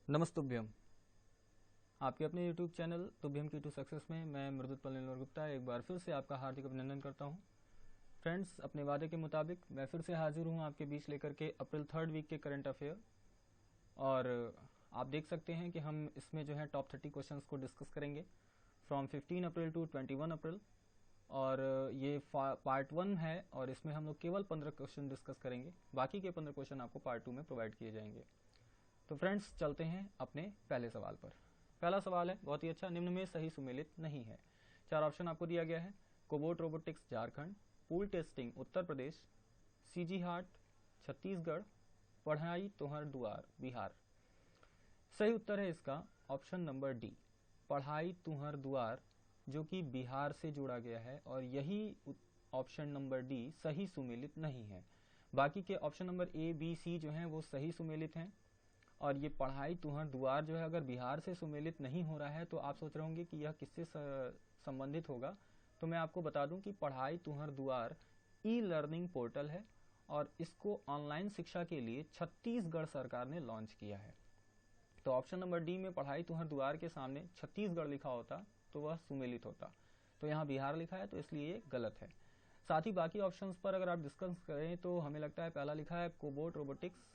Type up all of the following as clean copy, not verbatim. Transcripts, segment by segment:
नमस्तुभ्यम। आपके अपने YouTube channel तुभ्यम की टू सक्सेस में मैं मृदुत्पल नीलवर गुप्ता एक बार फिर से आपका हार्दिक अभिनंदन करता हूं। फ्रेंड्स, अपने वादे के मुताबिक मैं फिर से हाजिर हूं आपके बीच लेकर के अप्रैल 3rd वीक के करंट अफेयर। और आप देख सकते हैं कि हम इसमें जो है टॉप 30 क्वेश्चंस को डिस्कस करेंगे फ्रॉम 15 अप्रैल टू 21 अप्रैल। और ये पार्ट 1 है और इसमें हम लोग केवल 15 क्वेश्चन डिस्कस करेंगे, बाकी के 15 क्वेश्चन आपको पार्ट 2 में प्रोवाइड किए जाएंगे। तो फ्रेंड्स, चलते हैं अपने पहले सवाल पर। पहला सवाल है बहुत ही अच्छा, निम्न में सही सुमेलित नहीं है। 4 ऑप्शन आपको दिया गया है। Cobot robotics Jharkhand, pool testing Uttar Pradesh, CG Haat Chhattisgarh, Padhai Tuhar दुआर बिहार। सही उत्तर है इसका ऑप्शन नंबर डी, पढ़ाई तुहर दुआर, जो कि बिहार से जोड़ा गया है। और यही ऑप्शन नंबर डी सही सुमेलित नहीं है। बाकी के option number A B C जो हैं वो सही सुमेलित हैं। और ये पढ़ाई तुहर दुआर जो है अगर बिहार से सुमेलित नहीं हो रहा है तो आप सोच रहे होंगे कि यह किससे संबंधित होगा। तो मैं आपको बता दूं कि पढ़ाई तुहर दुआर ई लर्निंग पोर्टल है और इसको ऑनलाइन शिक्षा के लिए छत्तीसगढ़ सरकार ने लॉन्च किया है। तो ऑप्शन नंबर डी में पढ़ाई तुहर दुआर के सामने छत्तीसगढ़ लिखा होता तो वह सुमेलित होता, तो यहाँ बिहार लिखा है तो इसलिए ये गलत है। साथ ही बाकी ऑप्शंस पर अगर आप डिस्कस करें तो हमें लगता है पहला लिखा है कोबोट रोबोटिक्स,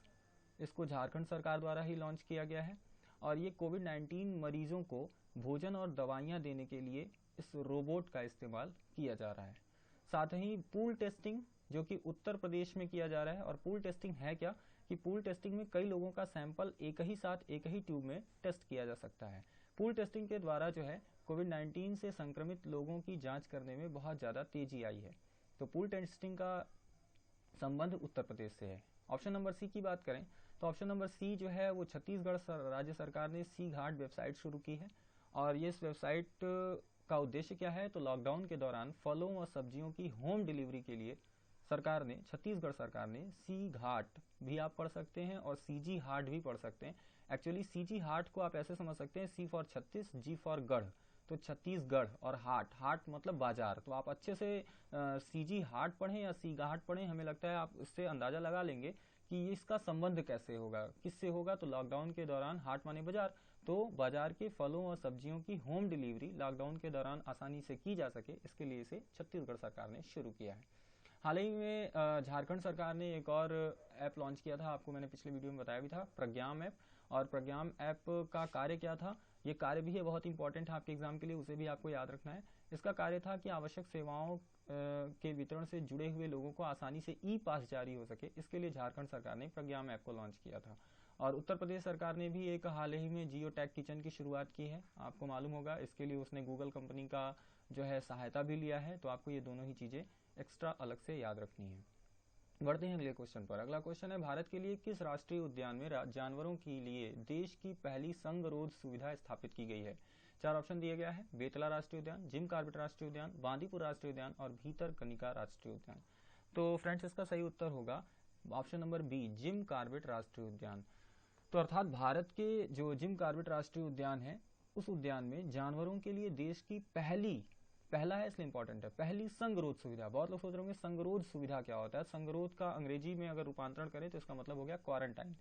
इसको झारखंड सरकार द्वारा ही लॉन्च किया गया है। और ये कोविड-19 मरीजों को भोजन और दवाइयाँ देने के लिए इस रोबोट का इस्तेमाल किया जा रहा है। साथ ही पूल टेस्टिंग जो कि उत्तर प्रदेश में किया जा रहा है। और पूल टेस्टिंग है क्या कि पूल टेस्टिंग में कई लोगों का सैंपल एक ही साथ एक ही ट्यूब में टेस्ट किया जा सकता है। पूल टेस्टिंग के द्वारा जो है कोविड-19 से संक्रमित लोगों की जांच करने में बहुत ज़्यादा तेजी आई है। तो पूल टेस्टिंग का संबंध उत्तर प्रदेश से है। ऑप्शन नंबर सी की बात करें तो ऑप्शन नंबर सी जो है वो छत्तीसगढ़ राज्य सरकार ने सी घाट वेबसाइट शुरू की है। और ये इस वेबसाइट का उद्देश्य क्या है तो लॉकडाउन के दौरान फलों और सब्जियों की होम डिलीवरी के लिए सरकार ने, छत्तीसगढ़ सरकार ने सी घाट भी आप पढ़ सकते हैं और सीजी हाट भी पढ़ सकते हैं। एक्चुअली सीजी हाट को आप ऐसे समझ सकते हैं, सी फॉर छत्तीस, जी फॉर गढ़, तो छत्तीसगढ़। और हाट, हाट मतलब बाजार। तो आप अच्छे से सीजी हाट पढ़ें या सी घाट पढ़ें, हमें लगता है आप इससे अंदाजा लगा लेंगे कि इसका संबंध कैसे होगा, किससे होगा। तो लॉकडाउन के दौरान, हाट माने बाजार, तो बाजार के फलों और सब्जियों की होम डिलीवरी लॉकडाउन के दौरान आसानी से की जा सके, इसके लिए इसे छत्तीसगढ़ सरकार ने शुरू किया है। हाल ही में झारखंड सरकार ने एक और ऐप लॉन्च किया था, आपको मैंने पिछले वीडियो में बताया भी था, प्रज्ञाम ऐप। और प्रज्ञाम ऐप का कार्य क्या था, ये कार्य भी है बहुत इंपॉर्टेंट है आपके एग्जाम के लिए, उसे भी आपको याद रखना है। इसका कार्य था कि आवश्यक सेवाओं के वितरण से जुड़े हुए लोगों को आसानी से ई पास जारी हो सके, इसके लिए झारखंड सरकार ने प्रज्ञाम ऐप को लॉन्च किया था। और उत्तर प्रदेश सरकार ने भी एक हाल ही में जियो टैग किचन की शुरुआत की है, आपको मालूम होगा। इसके लिए उसने गूगल कंपनी का जो है सहायता भी लिया है। तो आपको ये दोनों ही चीजें एक्स्ट्रा अलग से याद रखनी है। बढ़ते हैं अगले क्वेश्चन पर। अगला क्वेश्चन है, भारत के लिए किस राष्ट्रीय उद्यान में जानवरों के लिए देश की पहली संगरोध सुविधा स्थापित की गई है। 4 ऑप्शन दिया गया है। बेतला राष्ट्रीय उद्यान, जिम कॉर्बेट राष्ट्रीय उद्यान, बांदीपुर राष्ट्रीय उद्यान और भीतरकनिका राष्ट्रीय उद्यान। तो फ्रेंड्स, इसका सही उत्तर होगा option number B, Jim Corbett राष्ट्रीय उद्यान। तो अर्थात भारत के जो जिम कॉर्बेट राष्ट्रीय उद्यान है, उस उद्यान में जानवरों के लिए देश की पहला है इसलिए इंपॉर्टेंट है, पहली संगरोध सुविधा। बहुत लोग सोच रहे होंगे संगरोध सुविधा क्या होता है। संगरोध का अंग्रेजी में अगर रूपांतरण करें तो इसका मतलब हो गया क्वारंटाइन,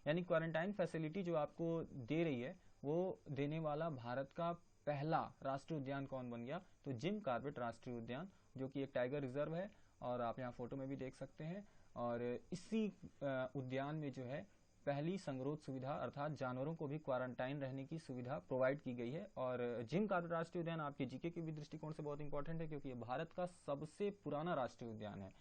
यानी क्वारंटाइन फैसिलिटी जो आपको दे रही है वो देने वाला भारत का पहला राष्ट्रीय उद्यान कौन बन गया, तो जिम कॉर्बेट राष्ट्रीय उद्यान, जो कि एक टाइगर रिजर्व है और आप यहाँ फोटो में भी देख सकते हैं। और इसी उद्यान में जो है पहली संगरोध सुविधा अर्थात जानवरों को भी क्वारंटाइन रहने की सुविधा प्रोवाइड की गई है। और जिम कॉर्बेट राष्ट्रीय उद्यान आपके जीके के भी दृष्टिकोण से बहुत इंपॉर्टेंट है, क्योंकि ये भारत का सबसे पुराना राष्ट्रीय उद्यान है।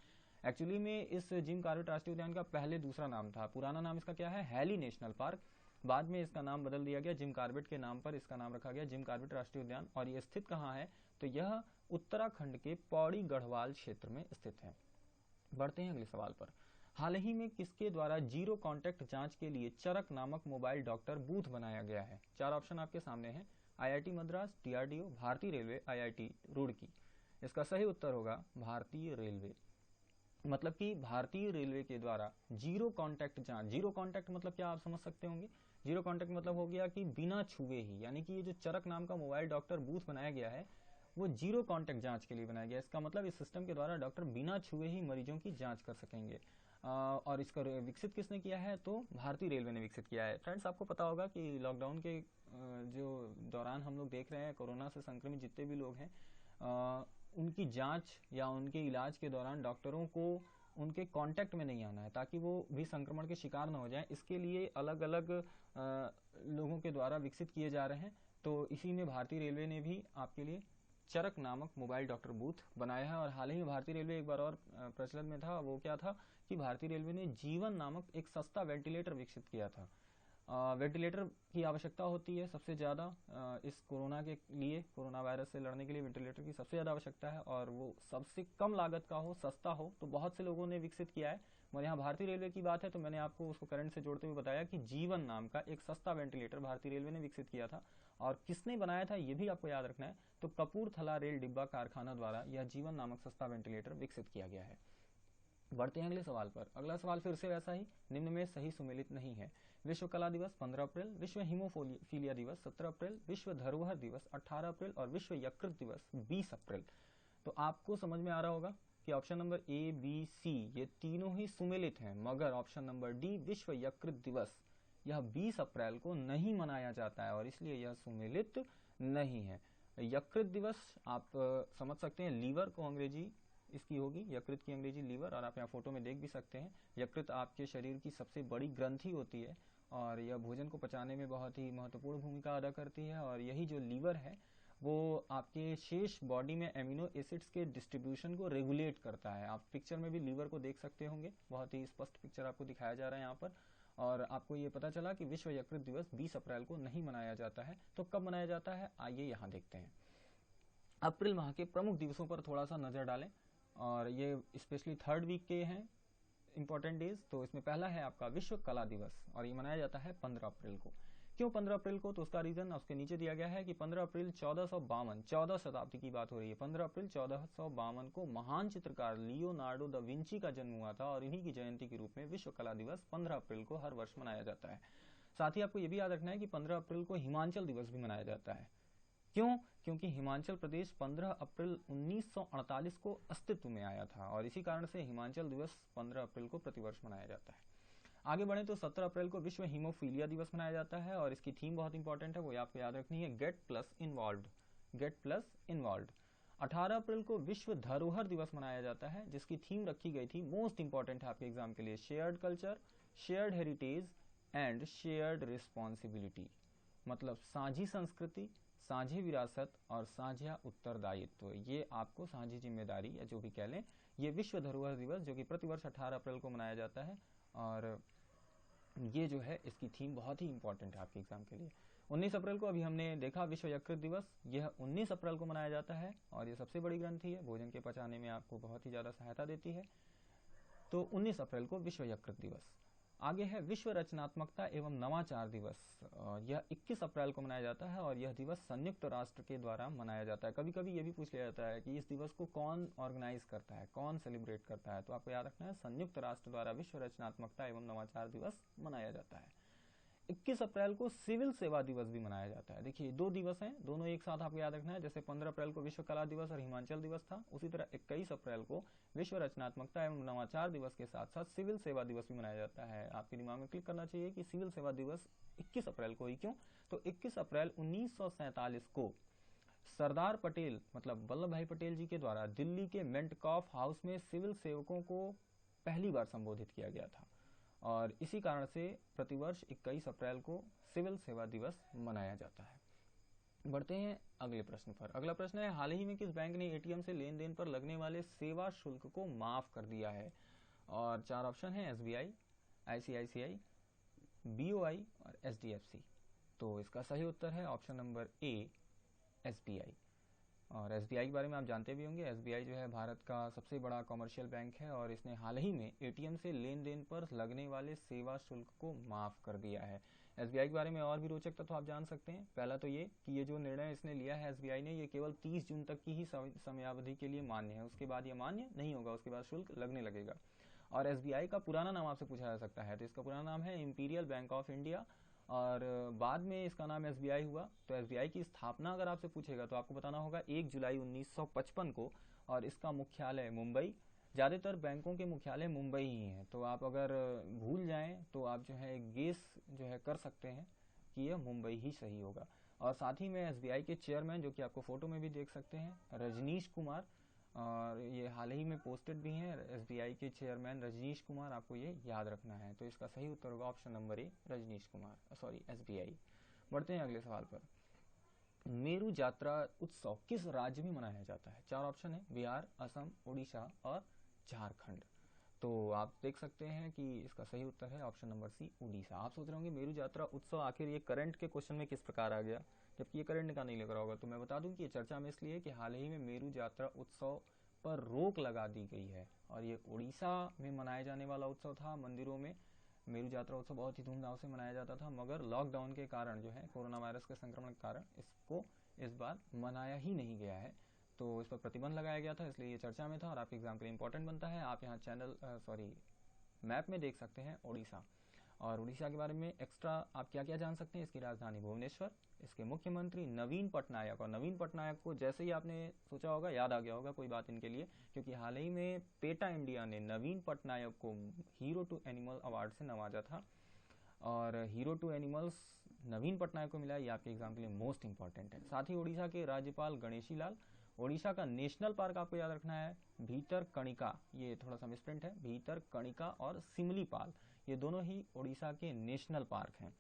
एक्चुअली में इस जिम कॉर्बेट राष्ट्रीय उद्यान का पहले दूसरा नाम था, पुराना नाम इसका क्या है, हैली नेशनल पार्क। बाद में इसका नाम बदल दिया गया, जिम कॉर्बेट के नाम पर इसका नाम रखा गया जिम कॉर्बेट राष्ट्रीय उद्यान। और ये स्थित कहाँ है, तो यह उत्तराखंड के पौड़ी गढ़वाल क्षेत्र में स्थित है। बढ़ते हैं अगले सवाल पर। हाल ही में किसके द्वारा जीरो कॉन्टैक्ट जांच के लिए चरक नामक मोबाइल डॉक्टर बूथ बनाया गया है। 4 ऑप्शन आपके सामने हैं। आईआईटी मद्रास, डीआरडीओ, भारतीय रेलवे, आईआईटी रुड़की। इसका सही उत्तर होगा भारतीय रेलवे। मतलब कि भारतीय रेलवे के द्वारा जीरो कॉन्टैक्ट जांच, जीरो कॉन्टैक्ट मतलब क्या आप समझ सकते होंगे। जीरो कॉन्टैक्ट मतलब हो गया कि बिना छुए ही, यानी कि ये जो चरक नाम का मोबाइल डॉक्टर बूथ बनाया गया है वो जीरो कॉन्टैक्ट जांच के लिए बनाया गया। इसका मतलब इस सिस्टम के द्वारा डॉक्टर बिना छुए ही मरीजों की जांच कर सकेंगे। और इसका विकसित किसने किया है? तो भारतीय रेलवे ने विकसित किया है। फ्रेंड्स, आपको पता होगा कि लॉकडाउन के जो दौरान हम लोग देख रहे हैं, कोरोना से संक्रमित जितने भी लोग हैं, उनकी जांच या उनके इलाज के दौरान डॉक्टरों को उनके कांटेक्ट में नहीं आना है, ताकि वो भी संक्रमण के शिकार न हो जाएं। इसके लिए अलग अलग लोगों के द्वारा विकसित किए जा रहे हैं। तो इसी में भारतीय रेलवे ने भी आपके लिए चरक नामक मोबाइल डॉक्टर बूथ बनाया है। और हाल ही में भारतीय रेलवे एक बार और प्रचलन में था, वो क्या था कि भारतीय रेलवे ने जीवन नामक एक सस्ता वेंटिलेटर विकसित किया था। वेंटिलेटर की आवश्यकता होती है सबसे ज़्यादा इस कोरोना के लिए, कोरोना वायरस से लड़ने के लिए वेंटिलेटर की सबसे ज़्यादा आवश्यकता है, और वो सबसे कम लागत का हो, सस्ता हो, तो बहुत से लोगों ने विकसित किया है। और यहाँ भारतीय रेलवे की बात है तो मैंने आपको उसको करंट से जोड़ते हुए बताया कि जीवन नाम का एक सस्ता वेंटिलेटर भारतीय रेलवे ने विकसित किया था। और किसने बनाया था ये भी आपको याद रखना है। तो कपूरथला रेल डिब्बा कारखाना द्वारा यह जीवन नामक सस्ता वेंटिलेटर विकसित किया गया है। बढ़ते हैं अगले सवाल पर। अगला सवाल फिर से वैसा ही, निम्न में सही सुमेलित नहीं है। विश्व कला दिवस 15 अप्रैल, विश्व हीमोफीलिया दिवस 17 अप्रैल, विश्व धरोहर दिवस 18 अप्रैल और विश्व यकृत दिवस 20 अप्रैल। तो आपको समझ में आ रहा होगा कि ऑप्शन नंबर ए, बी, सी ये तीनों ही सुमेलित हैं, मगर ऑप्शन नंबर डी विश्व यकृत दिवस यह 20 अप्रैल को नहीं मनाया जाता है और इसलिए यह सुमेलित नहीं है। यकृत दिवस आप समझ सकते हैं, लीवर को अंग्रेजी इसकी होगी, यकृत की अंग्रेजी लीवर, और आप यहाँ फोटो में देख भी सकते हैं। यकृत आपके शरीर की सबसे बड़ी ग्रंथि होती है और यह भोजन को पचाने में बहुत ही महत्वपूर्ण भूमिका अदा करती है। और यही जो लीवर है वो आपके शेष बॉडी में एमिनो एसिड्स के डिस्ट्रीब्यूशन को रेगुलेट करता है। आप पिक्चर में भी लीवर को देख सकते होंगे, बहुत ही स्पष्ट पिक्चर आपको दिखाया जा रहा है यहाँ पर। और आपको ये पता चला कि विश्व यकृत दिवस 20 अप्रैल को नहीं मनाया जाता है। तो कब मनाया जाता है, आइए यहाँ देखते हैं। अप्रैल माह के प्रमुख दिवसों पर थोड़ा सा नजर डालें, और ये स्पेशली थर्ड वीक के हैं इंपॉर्टेंट डेज। तो इसमें पहला है आपका विश्व कला दिवस, और ये मनाया जाता है 15 अप्रैल को। क्यों 15 अप्रैल को? तो उसका रीजन उसके नीचे दिया गया है कि 15 अप्रैल 1452, 14 शताब्दी की बात हो रही है, 15 अप्रैल 1452 को महान चित्रकार लियोनार्डो दा विंची का जन्म हुआ था, और इन्हीं की जयंती के रूप में विश्व कला दिवस 15 अप्रैल को हर वर्ष मनाया जाता है। साथ ही आपको ये भी याद रखना है कि 15 अप्रैल को हिमाचल दिवस भी मनाया जाता है। क्यों? क्योंकि हिमाचल प्रदेश 15 अप्रैल 1948 को अस्तित्व में आया था, और इसी कारण से हिमाचल दिवस 15 अप्रैल को प्रतिवर्ष मनाया जाता है। आगे बढ़े तो 17 अप्रैल को विश्व हीमोफीलिया दिवस मनाया जाता है, और इसकी थीम बहुत इंपॉर्टेंट है, वो आपको याद रखनी है, gate plus involved, gate plus involved. 18 अप्रैल को विश्व धरोहर दिवस मनाया जाता है, जिसकी थीम रखी गई थी, मोस्ट इंपॉर्टेंट है आपके एग्जाम के लिए, shared culture, shared heritage and shared responsibility. मतलब साझी संस्कृति, साझी विरासत और साझा उत्तरदायित्व, ये आपको साझी जिम्मेदारी या जो भी कह लें, ये विश्व धरोहर दिवस जो कि प्रतिवर्ष 18 अप्रैल को मनाया जाता है। और ये जो है इसकी थीम बहुत ही इंपॉर्टेंट है आपके एग्जाम के लिए। 19 अप्रैल को अभी हमने देखा विश्व यकृत दिवस, यह 19 अप्रैल को मनाया जाता है, और ये सबसे बड़ी ग्रंथि है, भोजन के पचाने में आपको बहुत ही ज़्यादा सहायता देती है। तो 19 अप्रैल को विश्व यकृत दिवस। आगे है विश्व रचनात्मकता एवं नवाचार दिवस, यह 21 अप्रैल को मनाया जाता है, और यह दिवस संयुक्त राष्ट्र के द्वारा मनाया जाता है। कभी कभी ये भी पूछ लिया जाता है कि इस दिवस को कौन ऑर्गेनाइज करता है, कौन सेलिब्रेट करता है, तो आपको याद रखना है, संयुक्त राष्ट्र द्वारा विश्व रचनात्मकता एवं नवाचार दिवस मनाया जाता है। 21 अप्रैल को सिविल सेवा दिवस भी मनाया जाता है। देखिए, दो दिवस हैं, दोनों एक साथ आपको याद रखना है। जैसे 15 अप्रैल को विश्व कला दिवस और हिमाचल दिवस था, उसी तरह 21 अप्रैल को विश्व रचनात्मकता एवं नवाचार दिवस के साथ साथ सिविल सेवा दिवस भी मनाया जाता है। आपके दिमाग में क्लिक करना चाहिए कि सिविल सेवा दिवस 21 अप्रैल को ही क्यों? तो 21 अप्रैल 1947 को सरदार पटेल मतलब वल्लभ भाई पटेल जी के द्वारा दिल्ली के मेंटकॉफ हाउस में सिविल सेवकों को पहली बार संबोधित किया गया था, और इसी कारण से प्रतिवर्ष 21 अप्रैल को सिविल सेवा दिवस मनाया जाता है। बढ़ते हैं अगले प्रश्न पर। अगला प्रश्न है, हाल ही में किस बैंक ने एटीएम से लेन देन पर लगने वाले सेवा शुल्क को माफ कर दिया है? और चार ऑप्शन है, एसबीआई, आईसीआईसीआई, बीओआई और एचडीएफसी। तो इसका सही उत्तर है ऑप्शन नंबर ए, एसबीआई। और एसबीआई के बारे में आप जानते भी होंगे, एसबीआई जो है भारत का सबसे बड़ा कमर्शियल बैंक है, और इसने हाल ही में एटीएम से लेन देन पर लगने वाले सेवा शुल्क को माफ कर दिया है। एसबीआई के बारे में और भी रोचक तथ्य आप जान सकते हैं। पहला तो ये कि ये जो निर्णय इसने लिया है एसबीआई ने, ये केवल 30 जून तक की ही समयावधि के लिए मान्य है, उसके बाद ये मान्य नहीं होगा, उसके बाद शुल्क लगने लगेगा। और एसबीआई का पुराना नाम आपसे पूछा जा सकता है, तो इसका पुराना नाम है इंपीरियल बैंक ऑफ इंडिया, और बाद में इसका नाम एसबीआई हुआ। तो एसबीआई की स्थापना अगर आपसे पूछेगा तो आपको बताना होगा 1 जुलाई 1955 को, और इसका मुख्यालय मुंबई, ज़्यादातर बैंकों के मुख्यालय मुंबई ही हैं, तो आप अगर भूल जाएं तो आप जो है गेस जो है कर सकते हैं कि यह मुंबई ही सही होगा। और साथ ही में एसबीआई के चेयरमैन, जो कि आपको फोटो में भी देख सकते हैं, रजनीश कुमार, और ये हाल ही में पोस्टेड भी हैं, एसबीआई के चेयरमैन रजनीश कुमार, आपको ये याद रखना है। तो इसका सही उत्तर होगा option number A, Rajnish Kumar, sorry SBI. बढ़ते हैं अगले सवाल पर। मेरू यात्रा उत्सव किस राज्य में मनाया जाता है? 4 ऑप्शन है, बिहार, असम, उड़ीसा और झारखंड। तो आप देख सकते हैं कि इसका सही उत्तर है ऑप्शन नंबर सी, उड़ीसा। आप सोच रहे होंगे मेरू यात्रा उत्सव आखिर ये करंट के क्वेश्चन में किस प्रकार आ गया, जबकि ये करंट का नहीं लग रहा होगा। तो मैं बता दूं कि ये चर्चा में इसलिए कि हाल ही में मेरू यात्रा उत्सव पर रोक लगा दी गई है, और ये उड़ीसा में मनाया जाने वाला उत्सव था। मंदिरों में मेरू यात्रा उत्सव बहुत ही धूमधाम से मनाया जाता था, मगर लॉकडाउन के कारण जो है, कोरोना वायरस के संक्रमण के कारण इसको इस बार मनाया ही नहीं गया है। तो इस पर प्रतिबंध लगाया गया था, इसलिए ये चर्चा में था और आपके एग्जाम के लिए इंपॉर्टेंट बनता है। आप यहाँ मैप में देख सकते हैं उड़ीसा। और उड़ीसा के बारे में एक्स्ट्रा आप क्या क्या जान सकते हैं? इसकी राजधानी भुवनेश्वर, इसके मुख्यमंत्री नवीन पटनायक, और नवीन पटनायक को जैसे ही आपने सोचा होगा याद आ गया होगा कोई बात इनके लिए, क्योंकि हाल ही में पेटा इंडिया ने नवीन पटनायक को हीरो टू एनिमल अवार्ड से नवाजा था, और हीरो टू एनिमल्स नवीन पटनायक को मिला। ये आपके एग्जाम के लिए मोस्ट इंपॉर्टेंट है। साथ ही उड़ीसा के राज्यपाल गणेशी लाल। उड़ीसा का नेशनल पार्क आपको याद रखना है भीतरकनिका, ये थोड़ा सा मिसप्रिंट है, भीतरकनिका और सिमलीपाल, ये दोनों ही उड़ीसा के नेशनल पार्क हैं।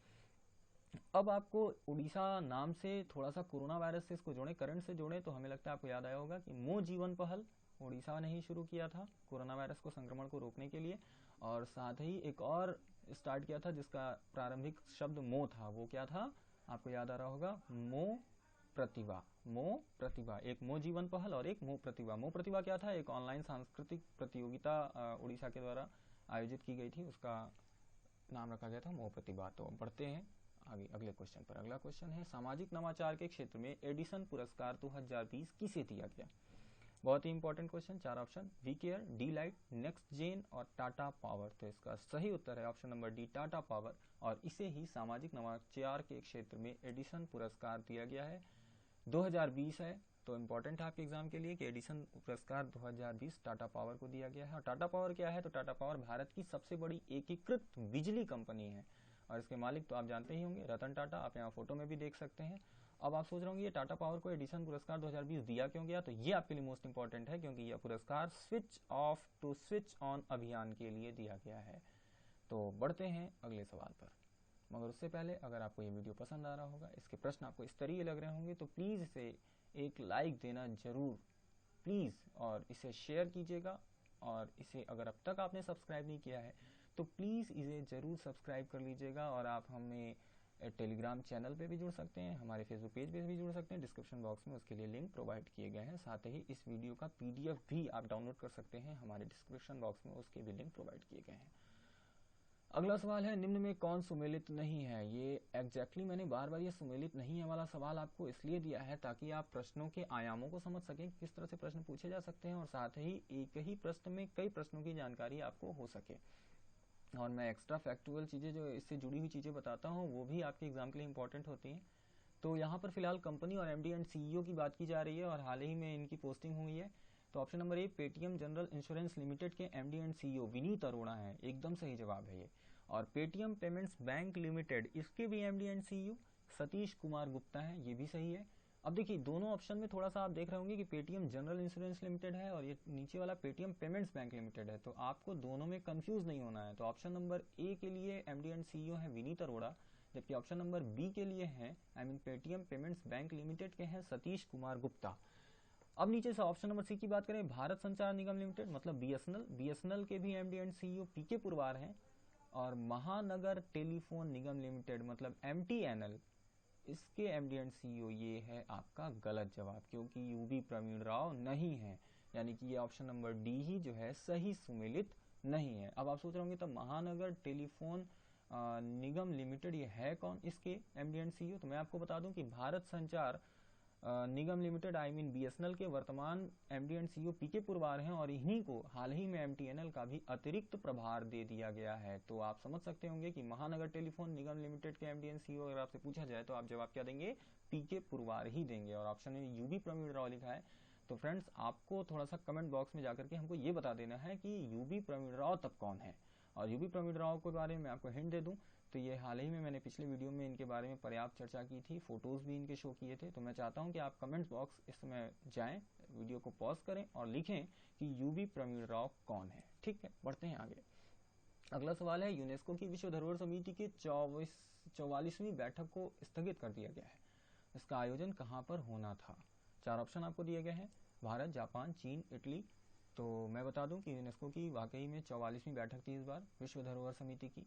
अब आपको उड़ीसा नाम से थोड़ा सा कोरोना वायरस से इसको जोड़े, करंट से जोड़े, तो हमें लगता है आपको याद आया होगा कि मो जीवन पहल उड़ीसा ने ही शुरू किया था कोरोना वायरस को संक्रमण को रोकने के लिए। और साथ ही एक और स्टार्ट किया था जिसका प्रारंभिक शब्द मो था, वो क्या था आपको याद आ रहा होगा, मो प्रतिभा। मो प्रतिभा, एक मो जीवन पहल और एक मो प्रतिभा। मो प्रतिभा क्या था? एक ऑनलाइन सांस्कृतिक प्रतियोगिता उड़ीसा के द्वारा आयोजित की गई थी, उसका नाम रखा गया था मो प्रतिभा। तो बढ़ते हैं आगे अगले क्वेश्चन पर। अगला क्वेश्चन है, सामाजिक नवाचार के क्षेत्र में एडिसन पुरस्कार 2020 किसे दिया गया? बहुत ही important question. 4 option, We Care, D Light, Next Gen और टाटा पावर। तो इसका सही उत्तर है option number D, Tata Power, और इसे ही सामाजिक नवाचार के क्षेत्र में एडिसन पुरस्कार दिया गया है। 2020 है, तो इम्पोर्टेंट है आपके एग्जाम के लिए कि एडिसन पुरस्कार 2020 टाटा पावर को दिया गया है। और टाटा पावर क्या है? तो टाटा पावर भारत की सबसे बड़ी एकीकृत बिजली कंपनी है, और इसके मालिक तो आप जानते ही होंगे, रतन टाटा, आप यहाँ फोटो में भी देख सकते हैं। अब आप सोच रहे होंगे ये टाटा पावर को एडिसन पुरस्कार 2020 दिया क्यों गया? तो ये आपके लिए मोस्ट इंपॉर्टेंट है, क्योंकि यह पुरस्कार switch off to switch on अभियान के लिए दिया गया है। तो बढ़ते हैं अगले सवाल पर, मगर उससे पहले अगर आपको ये वीडियो पसंद आ रहा होगा, इसके प्रश्न आपको इस तरीके लग रहे होंगे, तो प्लीज़ इसे एक लाइक देना जरूर, प्लीज़, और इसे शेयर कीजिएगा। और इसे अगर अब तक आपने सब्सक्राइब नहीं किया है तो प्लीज़ इसे ज़रूर सब्सक्राइब कर लीजिएगा। और आप हमें टेलीग्राम चैनल पे भी जुड़ सकते हैं, हमारे फेसबुक पेज पे भी जुड़ सकते हैं, डिस्क्रिप्शन बॉक्स में उसके लिए लिंक प्रोवाइड किए गए हैं। साथ ही इस वीडियो का PDF भी आप डाउनलोड कर सकते हैं, हमारे डिस्क्रिप्शन बॉक्स में उसके भी लिंक प्रोवाइड किए गए हैं। अगला सवाल है, निम्न में कौन सुमेलित नहीं है? ये एग्जैक्टली मैंने बार बार ये सुमेलित नहीं है वाला सवाल आपको इसलिए दिया है ताकि आप प्रश्नों के आयामों को समझ सकें, किस तरह से प्रश्न पूछे जा सकते हैं, और साथ ही एक ही प्रश्न में कई प्रश्नों की जानकारी आपको हो सके। और मैं एक्स्ट्रा फैक्चुअल चीज़ें जो इससे जुड़ी हुई चीज़ें बताता हूँ वो भी आपके एग्जाम के लिए इंपॉर्टेंट होती हैं। तो यहाँ पर फिलहाल कंपनी और MD एंड CEO की बात की जा रही है, और हाल ही में इनकी पोस्टिंग हुई है। तो ऑप्शन नंबर ए, पेटीएम जनरल इंश्योरेंस लिमिटेड के MD and CEO Vineet Arora हैं, एकदम सही जवाब है ये। और पेटीएम पेमेंट्स बैंक लिमिटेड, इसके भी MD and CEO Satish Kumar Gupta हैं, ये भी सही है। अब देखिए दोनों ऑप्शन में थोड़ा सा आप देख रहे होंगे कि पेटीएम जनरल इंश्योरेंस लिमिटेड है और ये नीचे वाला पेटीएम पेमेंट्स बैंक लिमिटेड है, तो आपको दोनों में कंफ्यूज नहीं होना है। तो ऑप्शन नंबर ए के लिए MD एंड CEO है विनीत अरोड़ा, जबकि ऑप्शन नंबर बी के लिए है पेटीएम पेमेंट्स बैंक लिमिटेड के हैं सतीश कुमार गुप्ता। अब नीचे से ऑप्शन नंबर सी की बात करें, भारत संचार निगम लिमिटेड मतलब BSNL के भी MD and CEO PK Purwar हैं, और महानगर टेलीफोन निगम लिमिटेड मतलब MTNL, इसके MD एंड CEO ये है आपका गलत जवाब, क्योंकि UB प्रवीण राव नहीं है, यानी कि ये ऑप्शन नंबर डी ही जो है सही सुमेलित नहीं है। अब आप सोच रहे होंगे तब महानगर टेलीफोन निगम लिमिटेड ये है कौन इसके MD एंड CEO? तो मैं आपको बता दूं कि भारत संचार निगम लिमिटेड BSNL के वर्तमान MD and CEO PK Purwar हैं, और इन्हीं को हाल ही में MTNL का भी अतिरिक्त प्रभार दे दिया गया है। तो आप समझ सकते होंगे कि महानगर टेलीफोन निगम लिमिटेड के MD एंड CEO अगर आपसे पूछा जाए तो आप जवाब क्या देंगे? PK पुरवार ही देंगे। और ऑप्शन में UB प्रवीण राव लिखा है, तो फ्रेंड्स आपको थोड़ा सा कमेंट बॉक्स में जाकर के हमको ये बता देना है कि यूबी प्रवीण राव तब कौन है। और यूबी प्रवीण राव के बारे में आपको हिंट दे दूं तो ये हाल ही में मैंने पिछले वीडियो में इनके बारे में पर्याप्त चर्चा की थी, फोटोज भी इनके शो किए थे। तो मैं चाहता हूं कि आप कमेंट बॉक्स इस समय जाएं, वीडियो को पॉज करें और लिखें कि यूबी प्रवीण राव कौन है। ठीक है, बढ़ते हैं आगे। अगला सवाल है, यूनेस्को की विश्व धरोहर समिति की 44वीं बैठक को स्थगित कर दिया गया है, इसका आयोजन कहाँ पर होना था? 4 ऑप्शन आपको दिए गए हैं, भारत, जापान, चीन, इटली। तो मैं बता दूं कि यूनेस्को की वाकई में 44वीं बैठक थी इस बार विश्व धरोहर समिति की,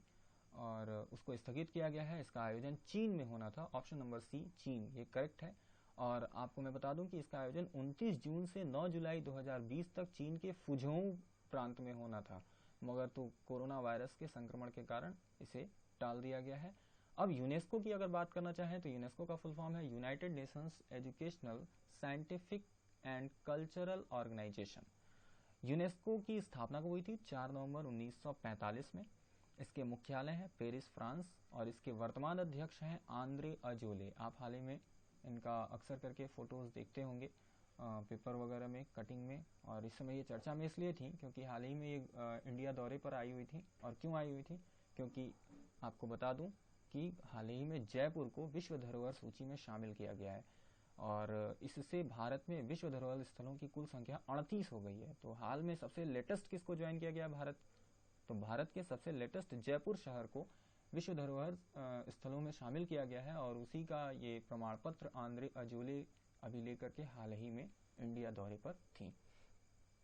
और उसको स्थगित किया गया है। इसका आयोजन चीन में होना था। ऑप्शन नंबर सी, चीन, ये करेक्ट है। और आपको मैं बता दूं कि इसका आयोजन 29 जून से 9 जुलाई 2020 तक चीन के फुझोऊ प्रांत में होना था, मगर तो कोरोना वायरस के संक्रमण के कारण इसे टाल दिया गया है। अब यूनेस्को की अगर बात करना चाहें तो यूनेस्को का फुल फॉर्म है United Nations educational, scientific and cultural organisation. UNESCO की स्थापना हुई थी 4 नवंबर 1945 में। इसके मुख्यालय है पेरिस, फ्रांस, और इसके वर्तमान अध्यक्ष हैं आंद्रे अजोले। आप हाल ही में इनका अक्सर करके फोटोज देखते होंगे पेपर वगैरह में, कटिंग में, और इस समय ये चर्चा में इसलिए थी क्योंकि हाल ही में ये इंडिया दौरे पर आई हुई थी। और क्यों आई हुई थी? क्योंकि आपको बता दूं कि हाल ही में जयपुर को विश्व धरोहर सूची में शामिल किया गया है, और इससे भारत में विश्व धरोहर स्थलों की कुल संख्या 38 हो गई है। तो हाल में सबसे लेटेस्ट किसको ज्वाइन किया गया भारत? तो भारत के सबसे लेटेस्ट जयपुर शहर को विश्व धरोहर स्थलों में शामिल किया गया है, और उसी का ये प्रमाण पत्र आंद्रे अजोले अभी लेकर के हाल ही में इंडिया दौरे पर थी।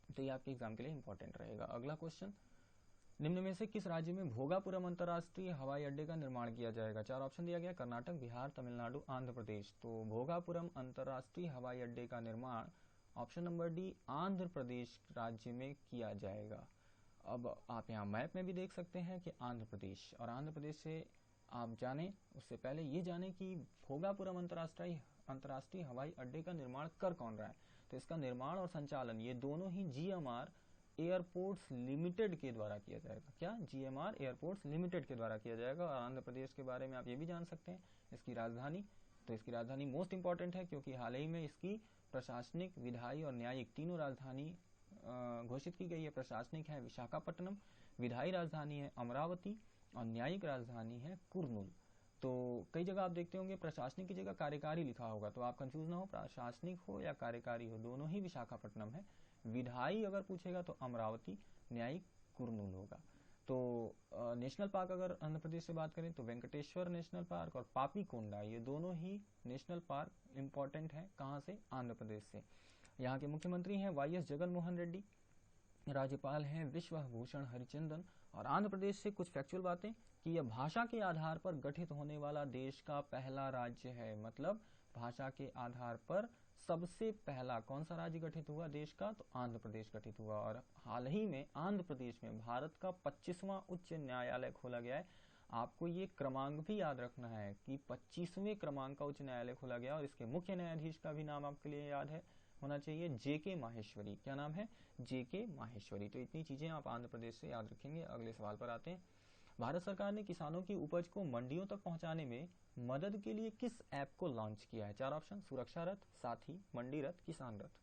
तो ये आपके एग्जाम के लिए इंपॉर्टेंट रहेगा। अगला क्वेश्चन, निम्न में से किस राज्य में भोगापुरम अंतर्राष्ट्रीय हवाई अड्डे का निर्माण किया जाएगा? 4 ऑप्शन दिया गया, कर्नाटक, बिहार, तमिलनाडु, आंध्र प्रदेश। तो भोगापुरम अंतर्राष्ट्रीय हवाई अड्डे का निर्माण option number D, Andhra Pradesh राज्य में किया जाएगा। अब आप यहाँ मैप में भी देख सकते हैं कि आंध्र प्रदेश, और आंध्र प्रदेश से आप जाने उससे पहले ये जाने कि भोगापुरम अंतर्राष्ट्रीय हवाई अड्डे का निर्माण कर कौन रहा है। तो इसका निर्माण और संचालन ये दोनों ही जीएमआर एयरपोर्ट्स लिमिटेड के द्वारा किया जाएगा। क्या? जीएमआर एयरपोर्ट्स लिमिटेड के द्वारा किया जाएगा। और आंध्र प्रदेश के बारे में आप ये भी जान सकते हैं इसकी राजधानी, तो इसकी राजधानी मोस्ट इंपॉर्टेंट है क्योंकि हाल ही में इसकी प्रशासनिक, विधायी और न्यायिक तीनों राजधानी घोषित की गई है। प्रशासनिक है विशाखापट्टनम, विधायी राजधानी है अमरावती, और न्यायिक राजधानी है कुर्नूल। तो कई जगह आप देखते होंगे प्रशासनिक की जगह कार्यकारी लिखा होगा, तो आप कंफ्यूज ना हो, प्रशासनिक हो या कार्यकारी हो, दोनों ही विशाखापट्टनम है। विधायी अगर पूछेगा तो अमरावती, न्यायिक कुर्नूल होगा। तो नेशनल पार्क अगर आंध्र प्रदेश से बात करें तो वेंकटेश्वर नेशनल पार्क और पापी कोंडा, ये दोनों ही नेशनल पार्क इंपॉर्टेंट है। कहाँ से? आंध्र प्रदेश से। यहाँ के मुख्यमंत्री हैं वाईएस जगन मोहन रेड्डी, राज्यपाल हैं विश्वभूषण हरिचंदन। और आंध्र प्रदेश से कुछ फैक्चुअल बातें कि यह भाषा के आधार पर गठित होने वाला देश का पहला राज्य है। मतलब भाषा के आधार पर सबसे पहला कौन सा राज्य गठित हुआ देश का? तो आंध्र प्रदेश गठित हुआ। और हाल ही में आंध्र प्रदेश में भारत का 25वां उच्च न्यायालय खोला गया है। आपको ये क्रमांक भी याद रखना है कि 25वें क्रमांक का उच्च न्यायालय खोला गया, और इसके मुख्य न्यायाधीश का भी नाम आपके लिए याद है होना चाहिए, जेके माहेश्वरी। क्या नाम है? जेके माहेश्वरी। तो इतनी चीजें आप आंध्र प्रदेश से याद रखेंगे। अगले सवाल पर आते हैं। भारत सरकार ने किसानों की उपज को मंडियों तक पहुंचाने में मदद के लिए किस ऐप को लॉन्च किया है? 4 ऑप्शन, सुरक्षा रथ, साथी, मंडी रथ, किसान रथ।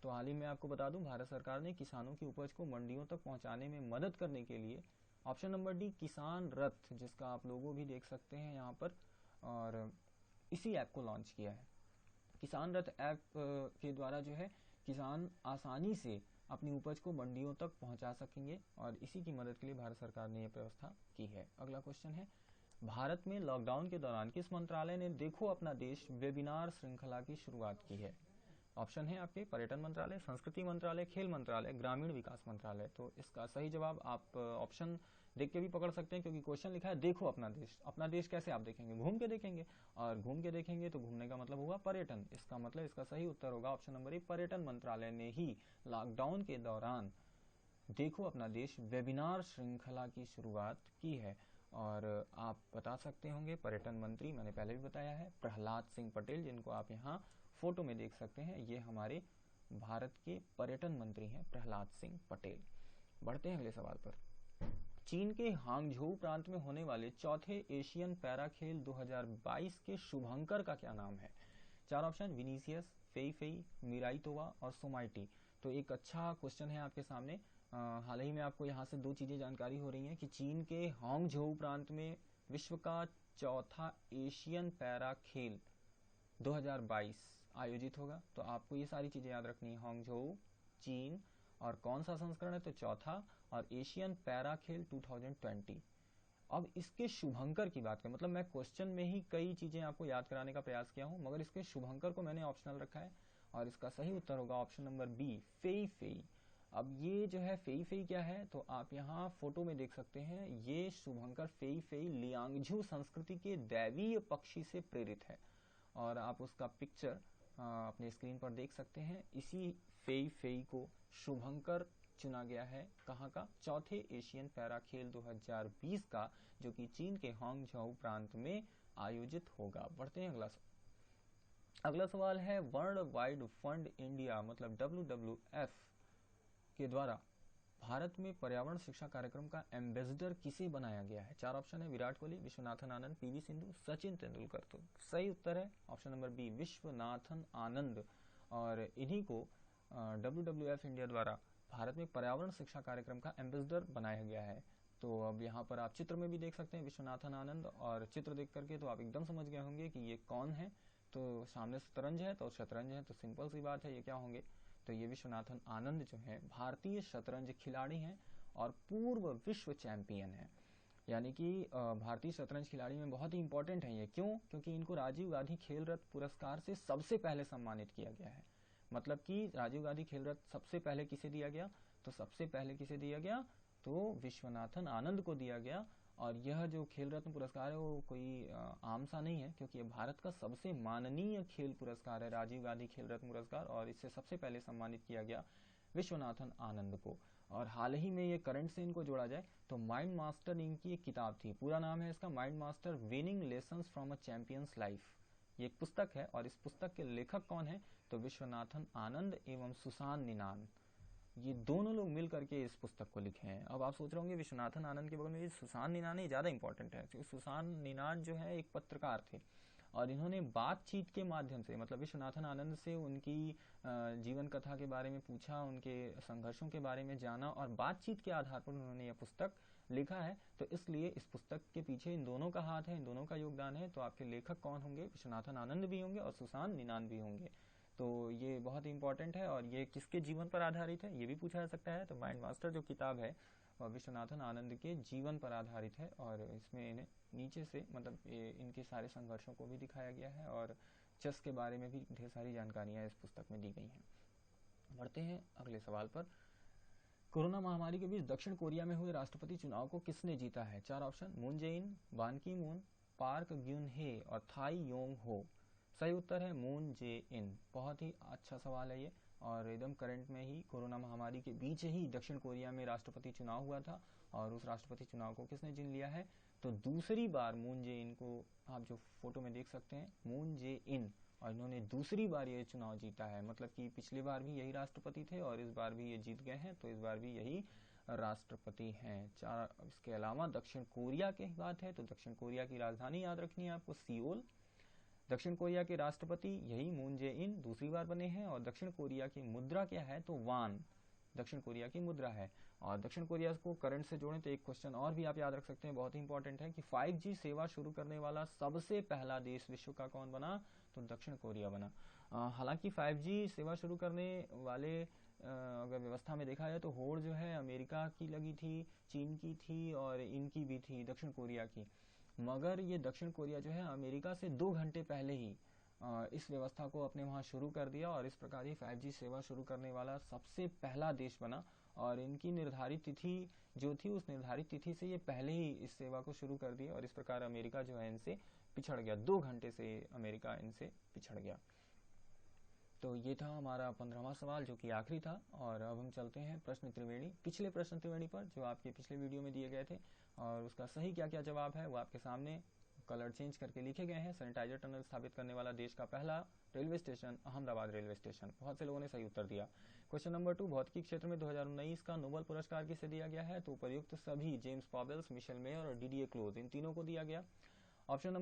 तो हाल ही में आपको बता दूं भारत सरकार ने किसानों की उपज को मंडियों तक पहुंचाने में मदद करने के लिए ऑप्शन नंबर डी, किसान रथ, जिसका आप लोगो भी देख सकते हैं यहाँ पर, और इसी ऐप को लॉन्च किया है। किसान रथ ऐप के द्वारा जो है किसान आसानी से अपनी उपज को मंडियों तक पहुंचा सकेंगे, और इसी की मदद के लिए भारत सरकार ने यह व्यवस्था की है। अगला क्वेश्चन है, भारत में लॉकडाउन के दौरान किस मंत्रालय ने देखो अपना देश वेबिनार श्रृंखला की शुरुआत की है? ऑप्शन है आपके पर्यटन मंत्रालय, संस्कृति मंत्रालय, खेल मंत्रालय, ग्रामीण विकास मंत्रालय। तो इसका सही जवाब आप ऑप्शन देख के भी पकड़ सकते हैं क्योंकि क्वेश्चन लिखा है देखो अपना देश। अपना देश कैसे आप देखेंगे? घूम के देखेंगे, और घूम के देखेंगे तो घूमने का मतलब होगा पर्यटन। इसका मतलब इसका सही उत्तर होगा ऑप्शन नंबर ए, पर्यटन मंत्रालय ने ही लॉकडाउन के दौरान देखो अपना देश वेबिनार श्रृंखला की शुरुआत की है। और आप बता सकते होंगे पर्यटन मंत्री, मैंने पहले भी बताया है, प्रहलाद सिंह पटेल, जिनको आप यहाँ फोटो में देख सकते हैं, ये हमारे भारत के पर्यटन मंत्री हैं प्रहलाद सिंह पटेल। बढ़ते हैं अगले सवाल पर। चीन के हांगझोउ प्रांत में होने वाले चौथे एशियन पैरा खेल 2022 के शुभंकर का क्या नाम है? 4 option, Vinicius, Fei Fei, Mirai Towa और सोमाइटी। तो एक अच्छा क्वेश्चन है आपके सामने। हाल ही में आपको यहाँ से दो चीज़ें जानकारी हो रही हैं कि चीन के हांगझोउ प्रांत में विश्व का चौथा एशियन पैरा खेल 2022 आयोजित होगा। तो आपको ये सारी चीज़ें याद रखनी है, हांगझोउ चीन, और कौन सा संस्करण है तो चौथा, और एशियन पैरा खेल 2020। अब इसके शुभंकर की बात करें, मतलब मैं क्वेश्चन में ही कई चीज़ें आपको याद कराने का प्रयास किया हूँ, मगर इसके शुभंकर को मैंने ऑप्शनल रखा है और इसका सही उत्तर होगा option number B, Fei Fei. अब ये जो है फेई फेई क्या है, तो आप यहाँ फोटो में देख सकते हैं, ये शुभंकर फेई फेई लियांगझू संस्कृति के दैवीय पक्षी से प्रेरित है और आप उसका पिक्चर अपने स्क्रीन पर देख सकते हैं। इसी फेई फेई को शुभंकर चुना गया है, कहाँ का, चौथे एशियन पैरा खेल 2020 का, जो कि चीन के हांगझोउ प्रांत में आयोजित होगा। बढ़ते हैं अगला सवाल है, वर्ल्ड वाइड फंड इंडिया मतलब WWF के द्वारा भारत में पर्यावरण शिक्षा कार्यक्रम का एम्बेसडर किसे बनाया गया है। चार ऑप्शन है, विराट कोहली, विश्वनाथन आनंद, PV सिंधु, सचिन तेंदुलकर। तो सही उत्तर है option number B, Viswanathan Anand. और इन्हीं को WWF इंडिया द्वारा भारत में पर्यावरण शिक्षा कार्यक्रम का एम्बेसडर बनाया गया है। तो अब यहाँ पर आप चित्र में भी देख सकते हैं विश्वनाथन आनंद, और चित्र देख करके तो आप एकदम समझ गए होंगे कि ये कौन है। तो सामने शतरंज है, तो शतरंज है तो सिंपल सी बात है ये क्या होंगे, तो ये विश्वनाथन आनंद जो है भारतीय शतरंज खिलाड़ी हैं और पूर्व विश्व चैंपियन हैं। यानी कि भारतीय शतरंज खिलाड़ी में बहुत ही इंपॉर्टेंट है ये, क्यों, क्योंकि इनको राजीव गांधी खेल रत्न पुरस्कार से सबसे पहले सम्मानित किया गया है। मतलब कि राजीव गांधी खेल रत्न सबसे पहले किसे दिया गया, तो सबसे पहले किसे दिया गया, तो विश्वनाथन आनंद को दिया गया। और यह जो खेल रत्न पुरस्कार है वो कोई आम सा नहीं है, क्योंकि ये भारत का सबसे माननीय खेल पुरस्कार है, राजीव गांधी खेल रत्न पुरस्कार, और इससे सबसे पहले सम्मानित किया गया विश्वनाथन आनंद को। और हाल ही में ये करंट से इनको जोड़ा जाए तो माइंड मास्टर इनकी एक किताब थी, पूरा नाम है इसका mind master winning lessons from a champions life. ये एक पुस्तक है और इस पुस्तक के लेखक कौन है, तो विश्वनाथन आनंद एवं सुसान निनान, ये दोनों लोग मिल करके इस पुस्तक को लिखे हैं। अब आप सोच रहे होंगे विश्वनाथन आनंद के बगल में सुसान निनान ही ज़्यादा इंपॉर्टेंट है, क्योंकि सुसान निनान जो है एक पत्रकार थे और इन्होंने बातचीत के माध्यम से, मतलब विश्वनाथन आनंद से उनकी जीवन कथा के बारे में पूछा, उनके संघर्षों के बारे में जाना, और बातचीत के आधार पर उन्होंने यह पुस्तक लिखा है। तो इसलिए इस पुस्तक के पीछे इन दोनों का हाथ है, इन दोनों का योगदान है। तो आपके लेखक कौन होंगे, विश्वनाथन आनंद भी होंगे और सुसान निनान भी होंगे। तो ये बहुत इंपॉर्टेंट है। और ये किसके जीवन पर आधारित है, ये भी पूछा जा सकता है। तो माइंड मास्टर जो किताब है विश्वनाथन आनंद के जीवन पर आधारित है, और इसमें इन्हें नीचे से मतलब इनके सारे संघर्षों को भी दिखाया गया है, और चेस के बारे में भी ढेर सारी जानकारियाँ इस पुस्तक में दी गई हैं। बढ़ते हैं अगले सवाल पर। कोरोना महामारी के बीच दक्षिण कोरिया में हुए राष्ट्रपति चुनाव को किसने जीता है। चार ऑप्शन, मून जे इन, बान की मून, पार्क ग्यून हे और थाई योंग हो। सही उत्तर है मून जे इन। बहुत ही अच्छा सवाल है ये, और एकदम करंट में ही कोरोना महामारी के बीच ही दक्षिण कोरिया में राष्ट्रपति चुनाव हुआ था, और उस राष्ट्रपति चुनाव को किसने जीत लिया है, तो दूसरी बार मून जे इन को आप जो फोटो में देख सकते हैं, मून जे इन, और इन्होंने दूसरी बार ये चुनाव जीता है। मतलब कि पिछली बार भी यही राष्ट्रपति थे और इस बार भी ये जीत गए हैं, तो इस बार भी यही राष्ट्रपति हैं। चार, इसके अलावा दक्षिण कोरिया की बात है तो दक्षिण कोरिया की राजधानी याद रखनी है आपको, सियोल। दक्षिण कोरिया के राष्ट्रपति यही मून जे इन दूसरी बार बने हैं, और दक्षिण कोरिया की मुद्रा क्या है, तो वान दक्षिण कोरिया की मुद्रा है। और दक्षिण कोरिया को करंट से जोड़ें तो एक क्वेश्चन और भी आप याद रख सकते हैं, बहुत ही इंपॉर्टेंट है, कि 5G सेवा शुरू करने वाला सबसे पहला देश विश्व का कौन बना, तो दक्षिण कोरिया बना। हालांकि 5G सेवा शुरू करने वाले अगर व्यवस्था में देखा जाए तो होड़ जो है अमेरिका की लगी थी, चीन की थी और इनकी भी थी, दक्षिण कोरिया की। मगर ये दक्षिण कोरिया जो है अमेरिका से 2 घंटे पहले ही इस व्यवस्था को अपने वहाँ शुरू कर दिया, और इस प्रकार ये 5G सेवा शुरू करने वाला सबसे पहला देश बना। और इनकी निर्धारित तिथि जो थी, उस निर्धारित तिथि से ये पहले ही इस सेवा को शुरू कर दिया, और इस प्रकार अमेरिका जो है इनसे पिछड़ गया, 2 घंटे से अमेरिका इनसे पिछड़ गया। तो ये था हमारा 15वां सवाल, जो कि आखिरी था। और अब हम चलते हैं प्रश्न त्रिवेणी, पिछले प्रश्न त्रिवेणी पर, जो आपके पिछले वीडियो में दिए गए थे, और उसका सही क्या क्या जवाब है वो आपके सामने कलर चेंज करके लिखे गए हैं। सैनिटाइजर टनल स्थापित करने वाला देश का पहला railway station Ahmedabad railway station. बहुत से लोगों ने सही उत्तर दिया। क्वेश्चन नंबर 2, भौतिकी क्षेत्र में 2019 का नोबेल पुरस्कार किसे दिया गया है, तो उपर्युक्त सभी जेम्स पॉवेल्स, मिशेल मेयर और डीडीए क्लोज, इन तीनों को दिया गया। क्वेश्चन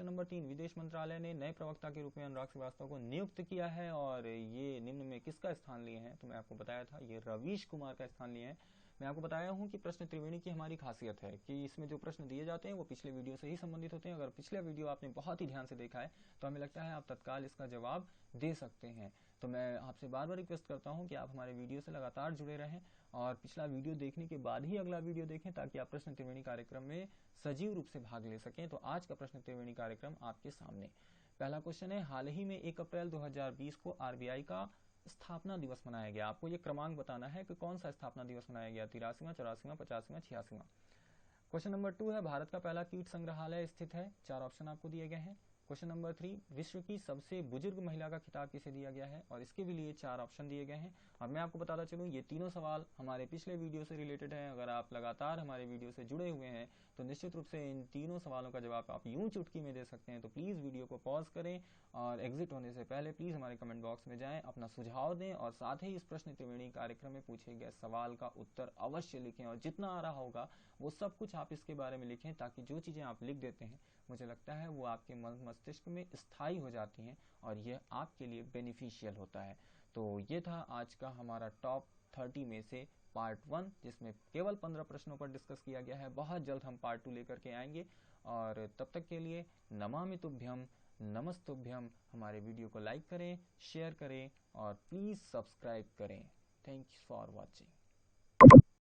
नंबर 3, विदेश मंत्रालय ने नए प्रवक्ता के रूप में अनुराग श्रीवास्तव को नियुक्त किया है और ये निम्न में किसका स्थान लिए हैं? तो मैं आपको बताया था ये रवीश कुमार का स्थान लिए हैं। मैं आपको बताया हूँ कि प्रश्न त्रिवेणी की हमारी खासियत है कि इसमें जो प्रश्न दिए जाते हैं वो पिछले वीडियो से ही संबंधित होते हैं। अगर पिछला वीडियो आपने बहुत ही ध्यान से देखा है तो हमें लगता है आप तत्काल इसका जवाब दे सकते हैं। तो मैं आपसे बार बार रिक्वेस्ट करता हूं कि आप हमारे वीडियो से लगातार जुड़े रहें और पिछला वीडियो देखने के बाद ही अगला वीडियो देखें ताकि आप प्रश्न त्रिवेणी कार्यक्रम में सजीव रूप से भाग ले सकें। तो आज का प्रश्न त्रिवेणी कार्यक्रम आपके सामने। पहला क्वेश्चन है, हाल ही में 1 अप्रैल 2020 को आरबीआई का स्थापना दिवस मनाया गया। आपको ये क्रमांक बताना है कि कौन सा स्थापना दिवस मनाया गया, 83वां, 84वां, 50वां, 86वां। क्वेश्चन नंबर 2 है, भारत का पहला कीट संग्रहालय स्थित है। 4 ऑप्शन आपको दिए गए हैं। क्वेश्चन नंबर 3, विश्व की सबसे बुजुर्ग महिला का खिताब किसे दिया गया है, और इसके भी लिए 4 ऑप्शन दिए गए हैं। और मैं आपको बताता चलूँ ये तीनों सवाल हमारे पिछले वीडियो से रिलेटेड हैं। अगर आप लगातार हमारे वीडियो से जुड़े हुए हैं तो निश्चित रूप से इन तीनों सवालों का जवाब आप यूं चुटकी में दे सकते हैं। तो प्लीज़ वीडियो को पॉज करें और एग्जिट होने से पहले प्लीज़ हमारे कमेंट बॉक्स में जाएं, अपना सुझाव दें और साथ ही इस प्रश्न त्रिवेणी कार्यक्रम में पूछे गए सवाल का उत्तर अवश्य लिखें। और जितना आ रहा होगा वो सब कुछ आप इसके बारे में लिखें ताकि जो चीज़ें आप लिख देते हैं मुझे लगता है वो आपके मस्तिष्क में स्थायी हो जाती हैं और यह आपके लिए बेनिफिशियल होता है। तो ये था आज का हमारा टॉप 30 में से पार्ट 1, जिसमें केवल 15 प्रश्नों पर डिस्कस किया गया है। बहुत जल्द हम पार्ट 2 लेकर के आएंगे और तब तक के लिए नमामि तुभ्यम, नमस्तुभ्यम। हमारे वीडियो को लाइक करें, शेयर करें और प्लीज़ सब्सक्राइब करें। Thanks for watching.